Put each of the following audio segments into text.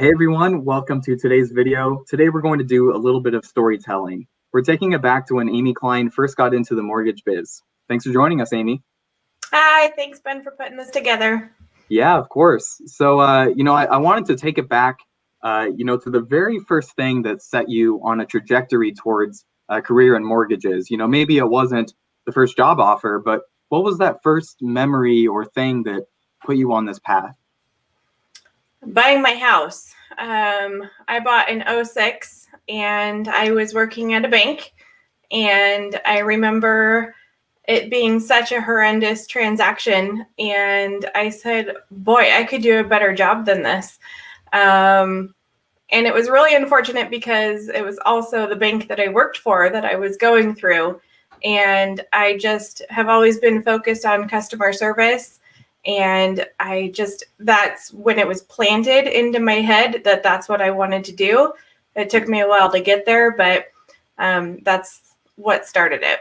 Hey everyone, welcome to today's video. Today we're going to do a little bit of storytelling. We're taking it back to when Amy Klein first got into the mortgage biz. Thanks for joining us, Amy. Hi, thanks, Ben, for putting this together. Yeah, of course. So, I wanted to take it back, to the very first thing that set you on a trajectory towards a career in mortgages. Maybe it wasn't the first job offer, but what was that first memory or thing that put you on this path? Buying my house. I bought in '06 and I was working at a bank. And I remember it being such a horrendous transaction. And I said, boy, I could do a better job than this. And it was really unfortunate because it was also the bank that I worked for that I was going through. And I just have always been focused on customer service. And that's when it was planted into my head that that's what I wanted to do. It took me a while to get there, but that's what started it.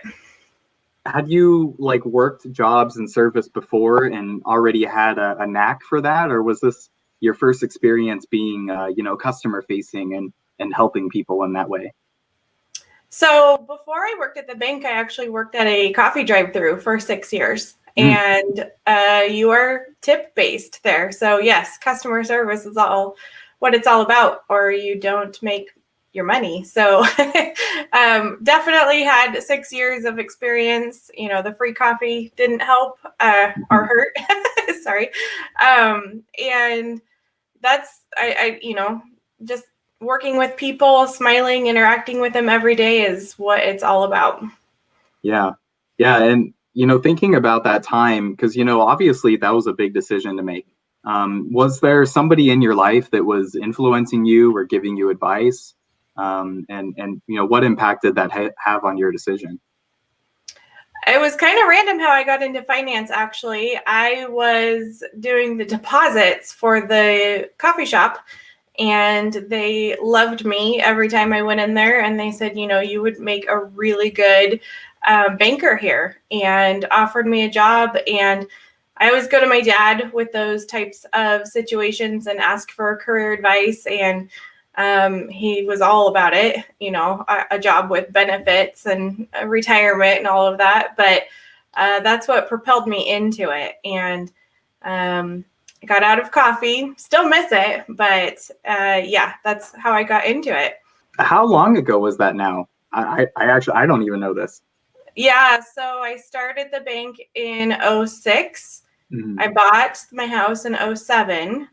Had you worked jobs in service before and already had a knack for that, or was this your first experience being customer facing and helping people in that way? So before I worked at the bank, I actually worked at a coffee drive-through for 6 years. And you are tip based there. So yes, customer service is all what it's all about, or you don't make your money. So definitely had 6 years of experience. The free coffee didn't help or hurt. Sorry. And that's, just working with people, smiling, interacting with them every day is what it's all about. Yeah. Yeah. And, thinking about that time, because, obviously that was a big decision to make. Was there somebody in your life that was influencing you or giving you advice? What impact did that have on your decision? It was kind of random how I got into finance, actually. I was doing the deposits for the coffee shop, and they loved me every time I went in there. And they said, you would make a really good banker here, and offered me a job. And I always go to my dad with those types of situations and ask for career advice. And he was all about it, a job with benefits and retirement and all of that. But that's what propelled me into it. And got out of coffee, still miss it. But that's how I got into it. How long ago was that now? I don't even know this. Yeah, so I started the bank in '06. Mm-hmm. I bought my house in '07.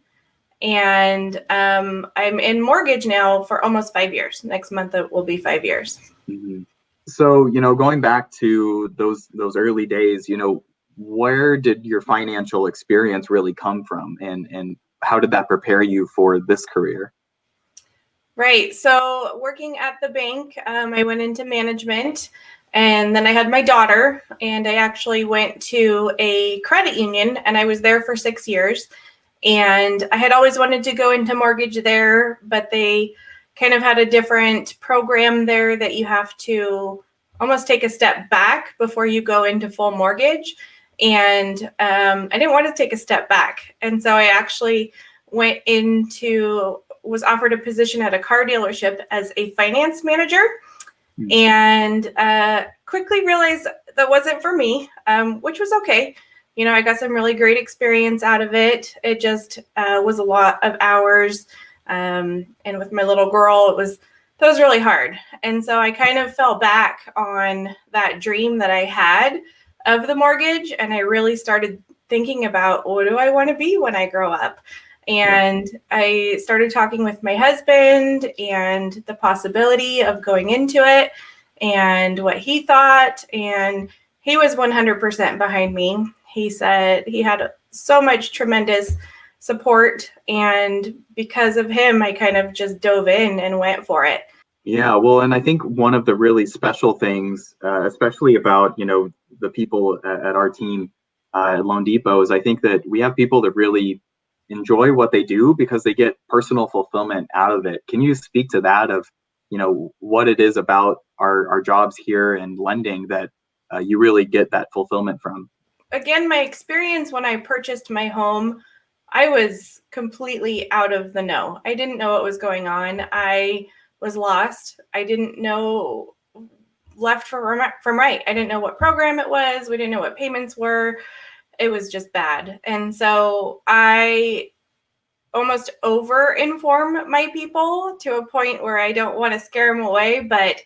And I'm in mortgage now for almost 5 years. Next month it will be 5 years. Mm-hmm. So, going back to those early days, where did your financial experience really come from, and how did that prepare you for this career? Right. So working at the bank, I went into management, and then I had my daughter, and I actually went to a credit union, and I was there for 6 years. And I had always wanted to go into mortgage there, but they kind of had a different program there that you have to almost take a step back before you go into full mortgage. And I didn't want to take a step back. And so I actually was offered a position at a car dealership as a finance manager, and quickly realized that wasn't for me, which was okay. I got some really great experience out of it. It just was a lot of hours. And with my little girl, that was really hard. And so I kind of fell back on that dream that I had of the mortgage. And I really started thinking about, what do I want to be when I grow up? And I started talking with my husband and the possibility of going into it and what he thought. And he was 100% behind me. He said he had so much tremendous support, and because of him, I kind of just dove in and went for it. Yeah, well, and I think one of the really special things, especially about the people at our team at loanDepot, is I think that we have people that really enjoy what they do because they get personal fulfillment out of it. Can you speak to that, of what it is about our jobs here and lending that you really get that fulfillment from? Again, my experience when I purchased my home I was completely out of the know. I didn't know what was going on. I was lost. I didn't know left from right. I didn't know what program it was. We didn't know what payments were. It was just bad. And so I almost over inform my people to a point where I don't want to scare them away, but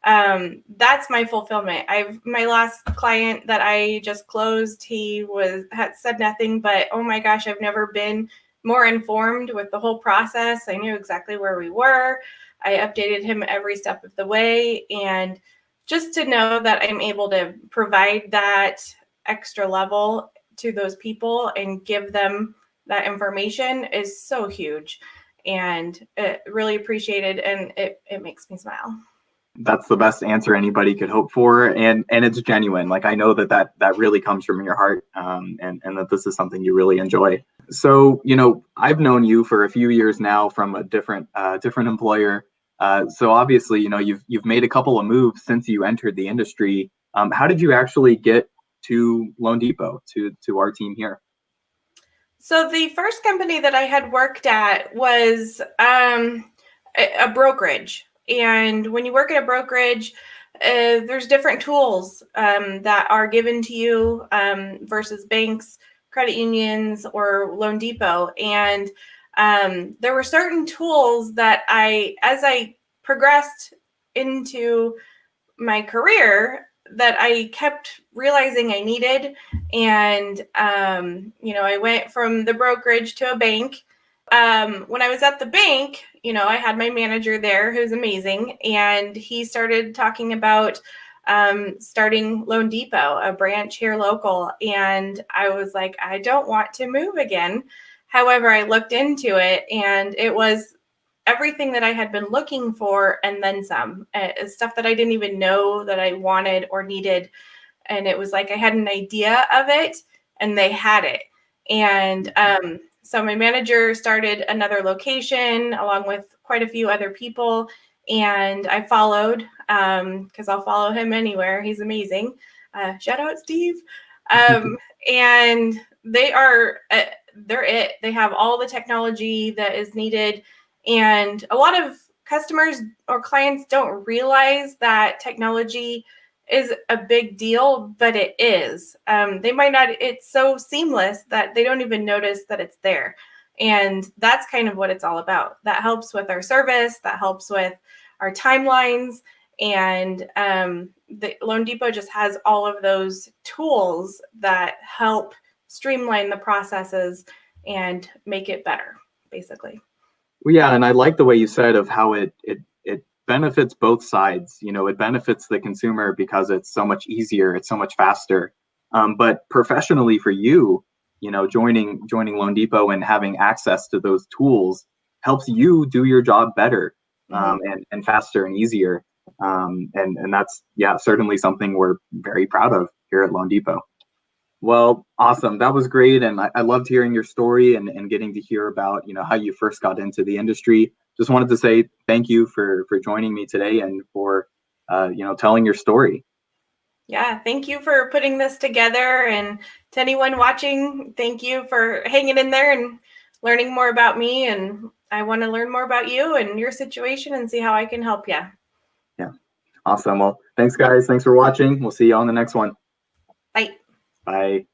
that's my fulfillment. My last client that I just closed, he had said nothing, but oh my gosh, I've never been more informed with the whole process. I knew exactly where we were. I updated him every step of the way, and just to know that I'm able to provide that extra level to those people and give them that information is so huge, and really appreciated, and it makes me smile. That's the best answer anybody could hope for, and it's genuine. Like, I know that really comes from your heart, and that this is something you really enjoy. So, I've known you for a few years now from a different employer. So obviously, you've made a couple of moves since you entered the industry. How did you actually get to loanDepot, to our team here? So the first company that I had worked at was a brokerage. And when you work at a brokerage, there's different tools that are given to you versus banks, credit unions, or loanDepot. And there were certain tools that as I progressed into my career, that I kept realizing I needed. And, I went from the brokerage to a bank. When I was at the bank, I had my manager there who's amazing. And he started talking about starting loanDepot, a branch here local. And I was like, I don't want to move again. However, I looked into it, and it was everything that I had been looking for and then some, stuff that I didn't even know that I wanted or needed. And it was like I had an idea of it and they had it. And so my manager started another location along with quite a few other people. And I followed because I'll follow him anywhere. He's amazing. Shout out, Steve. And they're it. They have all the technology that is needed. And a lot of customers or clients don't realize that technology is a big deal, but it is. They might not, it's so seamless that they don't even notice that it's there. And that's kind of what it's all about. That helps with our service, that helps with our timelines. And the loanDepot just has all of those tools that help streamline the processes and make it better, basically. Well, yeah, and I like the way you said of how it benefits both sides. It benefits the consumer because it's so much easier, it's so much faster. But professionally for you, joining loanDepot and having access to those tools helps you do your job better, and faster and easier. And that's, yeah, certainly something we're very proud of here at loanDepot. Well, awesome. That was great. And I loved hearing your story and getting to hear about, how you first got into the industry. Just wanted to say thank you for joining me today and for, telling your story. Yeah, thank you for putting this together. And to anyone watching, thank you for hanging in there and learning more about me. And I want to learn more about you and your situation and see how I can help you. Yeah. Awesome. Well, thanks, guys. Thanks for watching. We'll see you on the next one. Bye. Bye.